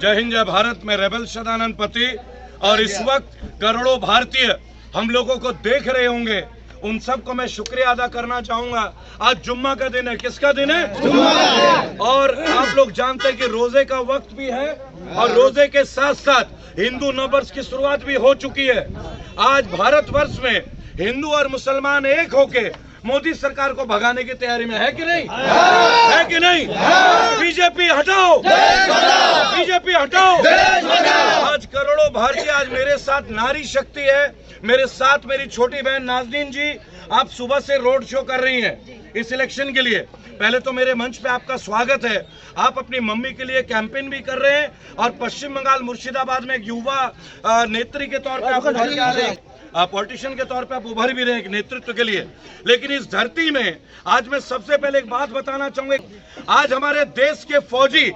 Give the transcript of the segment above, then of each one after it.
जय हिंद जय भारत में रेबल सदानंद पति और इस वक्त करोड़ों भारतीय हम लोगों को देख रहे होंगे, उन सबको मैं शुक्रिया अदा करना चाहूंगा। आज जुम्मा का दिन है। किसका दिन है? और आप लोग जानते हैं कि रोजे का वक्त भी है और रोजे के साथ साथ हिंदू नववर्ष की शुरुआत भी हो चुकी है। आज भारतवर्ष में हिंदू और मुसलमान एक होके मोदी सरकार को भगाने की तैयारी में है कि नहीं? है कि नहीं? बीजेपी हटाओ, बीजेपी हटाओ। आज करोड़ों भारतीय, आज मेरे साथ नारी शक्ति है, मेरे साथ मेरी छोटी बहन नाज़नीन जी। आप सुबह से रोड शो कर रही हैं इस इलेक्शन के लिए। पहले तो मेरे मंच पे आपका स्वागत है। आप अपनी मम्मी के लिए कैंपेन भी कर रहे हैं और पश्चिम बंगाल मुर्शिदाबाद में एक युवा नेत्री के तौर पे आप उभर के आ रहे हैं, पॉलिटिशियन के तौर पे आप उभर भी रहे हैं नेतृत्व के लिए। लेकिन इस धरती में आज मैं सबसे पहले एक बात बताना चाहूंगा। आज हमारे देश के फौजी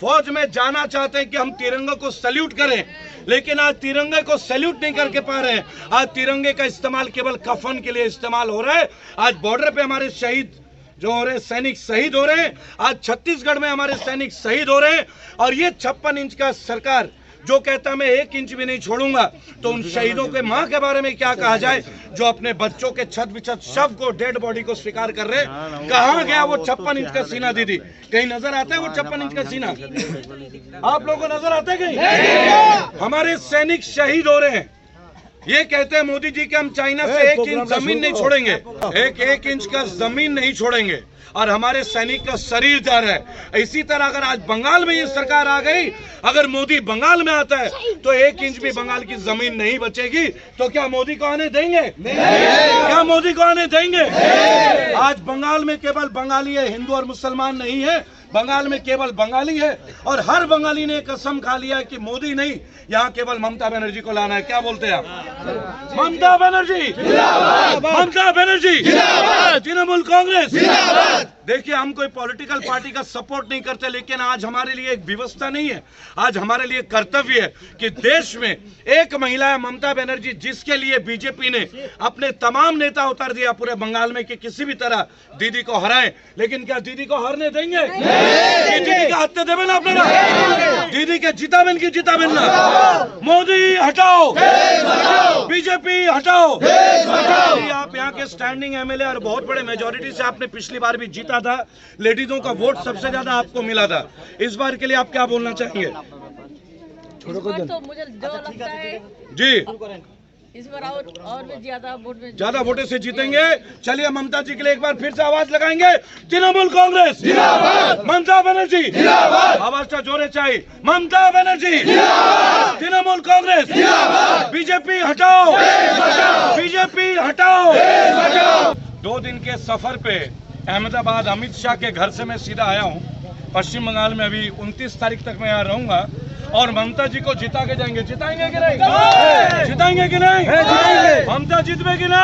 फौज में जाना चाहते हैं कि हम तिरंगे को सैल्यूट करें, लेकिन आज तिरंगे को सैल्यूट नहीं करके पा रहे हैं। आज तिरंगे का इस्तेमाल केवल कफन के लिए इस्तेमाल हो रहा है। आज बॉर्डर पे हमारे शहीद जो हो रहे, सैनिक शहीद हो रहे हैं। आज छत्तीसगढ़ में हमारे सैनिक शहीद हो रहे हैं। और ये 56 इंच का सरकार जो कहता मैं 1 इंच भी नहीं छोड़ूंगा, तो उन शहीदों के मां के बारे में क्या कहा जाए जो अपने बच्चों के छत बिछत शव को, डेड बॉडी को स्वीकार कर रहे? कहां गया वो 56 इंच का सीना? दीदी कहीं नजर आता है वो 56 इंच का सीना? आप लोगों को नजर आता है कहीं? हमारे सैनिक शहीद हो रहे हैं। ये कहते हैं मोदी जी कि हम चाइना से 1 इंच जमीन नहीं छोड़ेंगे, एक इंच का जमीन नहीं छोड़ेंगे, और हमारे सैनिक का शरीर जा रहा है। इसी तरह अगर आज बंगाल में ये सरकार आ गई, अगर मोदी बंगाल में आता है तो 1 इंच भी बंगाल की जमीन नहीं बचेगी। तो क्या मोदी को आने देंगे? क्या मोदी को आने देंगे? आज बंगाल में केवल बंगाली है, हिंदू और मुसलमान नहीं है। बंगाल में केवल बंगाली है और हर बंगाली ने कसम खा लिया है कि मोदी नहीं, यहाँ केवल ममता बनर्जी को लाना है। क्या बोलते हैं आप? ममता बनर्जी, ममता बनर्जी, तृणमूल कांग्रेस। देखिए, हम कोई पॉलिटिकल पार्टी का सपोर्ट नहीं करते, लेकिन आज हमारे लिए एक व्यवस्था नहीं है, आज हमारे लिए कर्तव्य है कि देश में एक महिला है ममता बनर्जी, जिसके लिए बीजेपी ने अपने तमाम नेता उतार दिया पूरे बंगाल में कि किसी भी तरह दीदी को हराए। लेकिन क्या दीदी को हारने देंगे? दीदी का हत्या देवे ना अपना, दीदी के जिताबेन की जिताबेन ना। मोदी हटाओ, बीजेपी हटाओ। आप यहाँ के स्टैंडिंग एमएलए और बहुत बड़े मेजोरिटी से आपने पिछली बार भी जीता था, लेडीजों का वोट सबसे ज्यादा आपको मिला था। इस बार के लिए आप क्या बोलना चाहेंगे? तो मुझे जो लगता है जी इस बार और भी ज्यादा वोटों से जीतेंगे। चलिए ममता जी के लिए एक बार फिर से आवाज लगाएंगे। तृणमूल कांग्रेस जिंदाबाद, ममता बनर्जी जिंदाबाद। आवाज जोरे चाहिए। ममता बनर्जी जिंदाबाद, तृणमूल कांग्रेस जिंदाबाद। बीजेपी हटाओ, बीजेपी हटाओ। 2 दिन के सफर पे अहमदाबाद अमित शाह के घर से मैं सीधा आया हूँ। पश्चिम बंगाल में अभी 29 तारीख तक मैं यहाँ रहूंगा और ममता जी को जिता के जाएंगे। जिताएंगे कि नहीं? जिताएंगे कि नहीं? ममता जीतवे कि ना?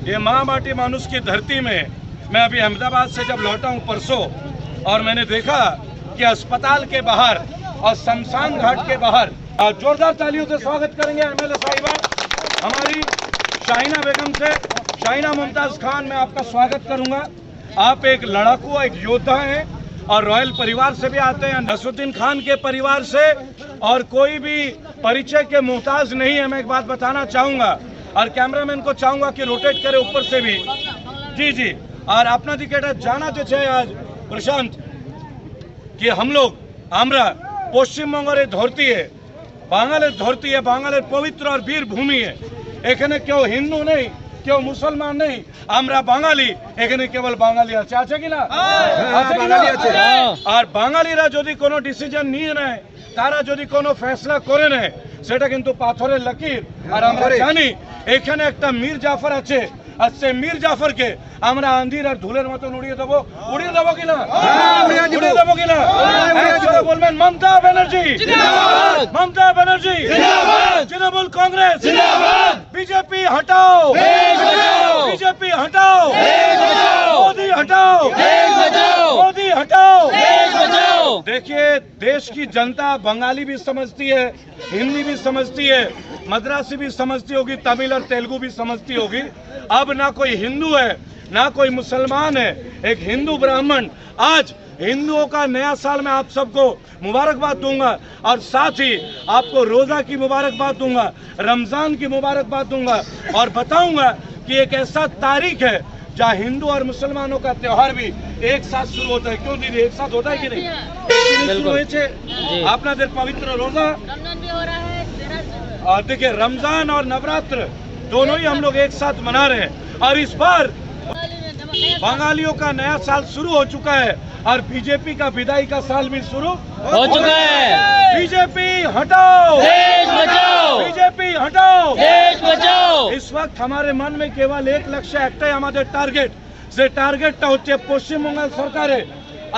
ये माँ माटी मानुष की धरती में मैं अभी अहमदाबाद से जब लौटा हूँ परसों, और मैंने देखा कि अस्पताल के बाहर और शमशान घाट के बाहर जोरदार तालियों से स्वागत करेंगे एमएलए साहिबा हमारी शाहीना बेगम से। शाहीना मुमताज खान, मैं आपका स्वागत करूंगा। आप एक लड़ाकू, एक योद्धा हैं और रॉयल परिवार से भी आते हैं, नसरुद्दीन खान के परिवार से, और कोई भी परिचय के मोहताज नहीं है। मैं एक बात बताना चाहूंगा और कैमरामैन को चाहूंगा कि रोटेट करे ऊपर से भी। जी जी, और अपना दिकेटा जाना चाहिए आज प्रशांत कि हम लोग আমরা পশ্চিমবঙ্গের ধরती है, বাঙালের ধরती है, বাঙালের পবিত্র और वीर भूमि है। এখানে কেউ হিন্দু নেই, কেউ মুসলমান নেই, আমরা বাঙালি। এখানে কেবল বাঙালি আছে, আছে কি না? বাঙালি আছে। আর বাঙালিরা যদি কোনো ডিসিশন নিয়ে নেয়, তারা যদি কোনো ফেসলা করে নেয়, সেটা কিন্তু পাথরের লকির। আর আমরা জানি এখানে একটা মীর জাফর আছে, আর সেই মীর জাফরকে আমরা আন্ধির আর ধুলের মতন উড়িয়ে দেবো। উড়িয়ে দেবো কিনা? উড়িয়ে দেবো কিনা? বলবেন মমতা ব্যানার্জি জিন্দাবাদ, মমতা ব্যানার্জি জিন্দাবাদ, তৃণমূল কংগ্রেস জিন্দাবাদ। बीजेपी हटाओ, बीजेपी हटाओ, मोदी हटाओ, मोदी हटाओ। देखिए, देश की जनता बंगाली भी समझती है, हिंदी भी समझती है, मद्रासी भी समझती होगी, तमिल और तेलुगु भी समझती होगी। अब ना कोई हिंदू है ना कोई मुसलमान है, एक हिंदू ब्राह्मण आज हिंदुओं का नया साल मैं आप सबको मुबारकबाद दूंगा और साथ ही आपको रोजा की मुबारकबाद दूंगा, रमजान की मुबारकबाद दूंगा और बताऊंगा कि एक ऐसा तारीख है जहाँ हिंदू और मुसलमानों का त्योहार भी एक साथ शुरू होता है। क्यों दीदी, एक साथ होता है कि नहीं? शुरू हुए अपना दिन पवित्र रोजा, रमजान भी हो रहा है। और देखिए रमजान और नवरात्र दोनों ही हम लोग एक साथ मना रहे हैं। और इस बार बंगालियों का नया साल शुरू हो चुका है और बीजेपी का विदाई का साल भी शुरू हो चुका है। बीजेपी हटाओ, देश बचाओ, बीजेपी हटाओ, देश बचाओ। इस वक्त हमारे मन में केवल एक लक्ष्य একটাই আমাদের টার্গেট, যে টার্গেটটা হচ্ছে পশ্চিমবঙ্গ সরকারে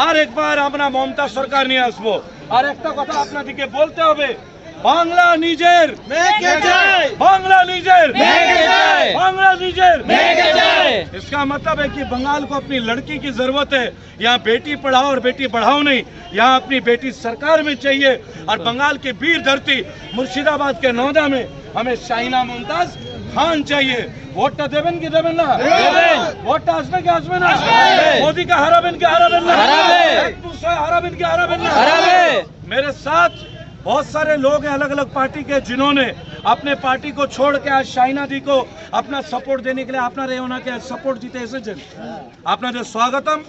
আর একবার আমরা মমতা সরকার নিয়ে আসবো। আর একটা কথা আপনাদেরকে বলতে হবে, বাংলা নিজের, বাংলা নিজের, बांग्ला नीजर। इसका मतलब है कि बंगाल को अपनी लड़की की जरूरत है। यहाँ बेटी पढ़ाओ और बेटी बढ़ाओ नहीं, यहाँ अपनी बेटी सरकार में चाहिए। और बंगाल की वीर धरती मुर्शिदाबाद के नौदा में हमें शाहीना मुमताज खान चाहिए। वोट देवेन की देवेन ना, वोट आसमे के आसमे ना, मोदी का हराबेन के हराबेन ना, हराबेन के हराबेन ना। मेरे साथ बहुत सारे लोग हैं अलग अलग पार्टी के, जिन्होंने अपने पार्टी को छोड़ के आज शाहीना दी को अपना सपोर्ट देने के लिए अपना रेवना के सपोर्ट जीते एसेছেন আপনাদের স্বাগতম।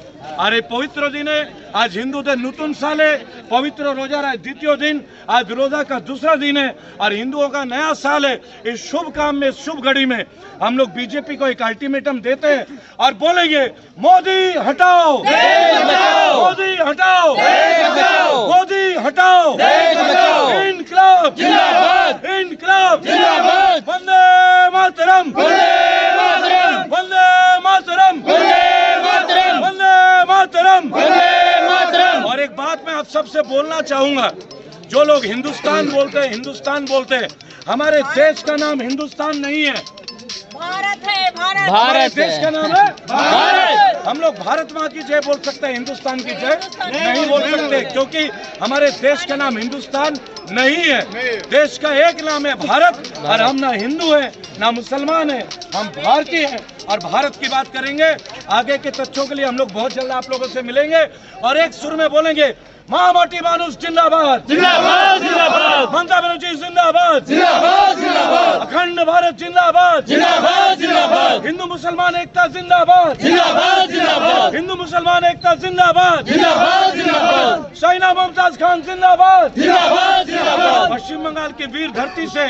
আর এই পবিত্র দিনে आज हिंदूদের नूतन साले पवित्र रोजा है, द्वितीय दिन आज रोजा का दूसरा दिन है और हिंदुओं का नया साल है। इस शुभ काम में, शुभ घड़ी में हम लोग बीजेपी को एक अल्टीमेटम देते हैं और बोलेंगे मोदी हटाओ, मोदी हटाओ, मोदी हटाओ, इनकलाब जिंदाबाद, इनकलाब जिंदाबाद, वंदे मातरम, वंदे मातरम, वंदे मातरम। और एक बात मैं आप सबसे बोलना चाहूंगा, जो लोग हिंदुस्तान बोलते हैं, हिंदुस्तान बोलते हैं, हमारे देश का नाम हिंदुस्तान नहीं है, भारत है। भारत, भारत देश का नाम है भारत। हम लोग भारत माँ की जय बोल सकते हैं, हिंदुस्तान की जय नहीं बोल सकते, क्योंकि हमारे देश का नाम हिंदुस्तान नहीं है। देश का एक नाम है भारत और हम ना हिंदू है ना मुसलमान है, हम भारतीय हैं और भारत की बात करेंगे। आगे के तथ्यों के लिए हम लोग बहुत जल्द आप लोगों से मिलेंगे और एक सुर में बोलेंगे महामाटी मानुष जिंदाबाद, जिंदाबाद, जिंदाबाद, ममता बनर्जी जिंदाबाद, जिंदाबाद, जिंदाबाद, अखंड भारत जिंदाबाद, जिंदाबाद, जिंदाबाद, हिंदू मुसलमान एकता जिंदाबाद, जिंदाबाद, जिंदाबाद, हिंदू मुसलमान एकता जिंदाबाद, जिंदाबाद, जिंदाबाद, शाहीना मुमताज खान जिंदाबाद, जिंदाबाद, जिंदाबाद। पश्चिम बंगाल की वीर धरती से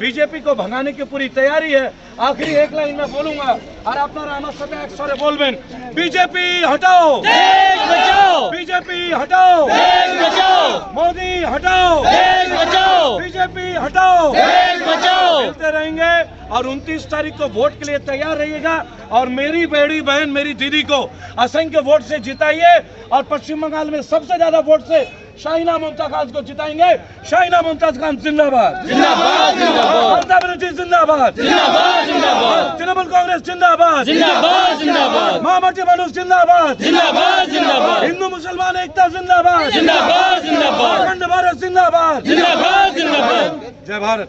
बीजेपी को भगाने की पूरी तैयारी है। आखिरी एक लाइन में बोलूंगा और আপনারা আমার সাথে একসাথে বলবেন, बीजेपी हटाओ, देश बचाओ, बीजेपी हटाओ, देश बचाओ, मोदी हटाओ, देश बचाओ, बीजेपी हटाओ। देश बचाओ। मिलते रहेंगे और 29 तारीख को वोट के लिए तैयार रहिएगा और मेरी बड़ी बहन, मेरी दीदी को असंख्य वोट से जिताइए और पश्चिम बंगाल में सबसे ज्यादा वोट से शाहीना मुमताज खान को जिताएंगे। शाहीना मुमताज खान जिंदाबाद, जिंदाबाद, जिंदाबाद, ममता बनर्जी जिंदाबाद, जिंदाबाद, जिंदाबाद, तृणमूल कांग्रेस जिंदाबाद, जिंदाबाद, जिंदाबाद, महामती मानुष जिंदाबाद, जिंदाबाद, जिंदाबाद, हिंदू मुसलमान एकता जिंदाबाद, जिंदाबाद, जिंदाबाद, अखंड भारत जिंदाबाद, जिंदाबाद, जिंदाबाद। जय भारत।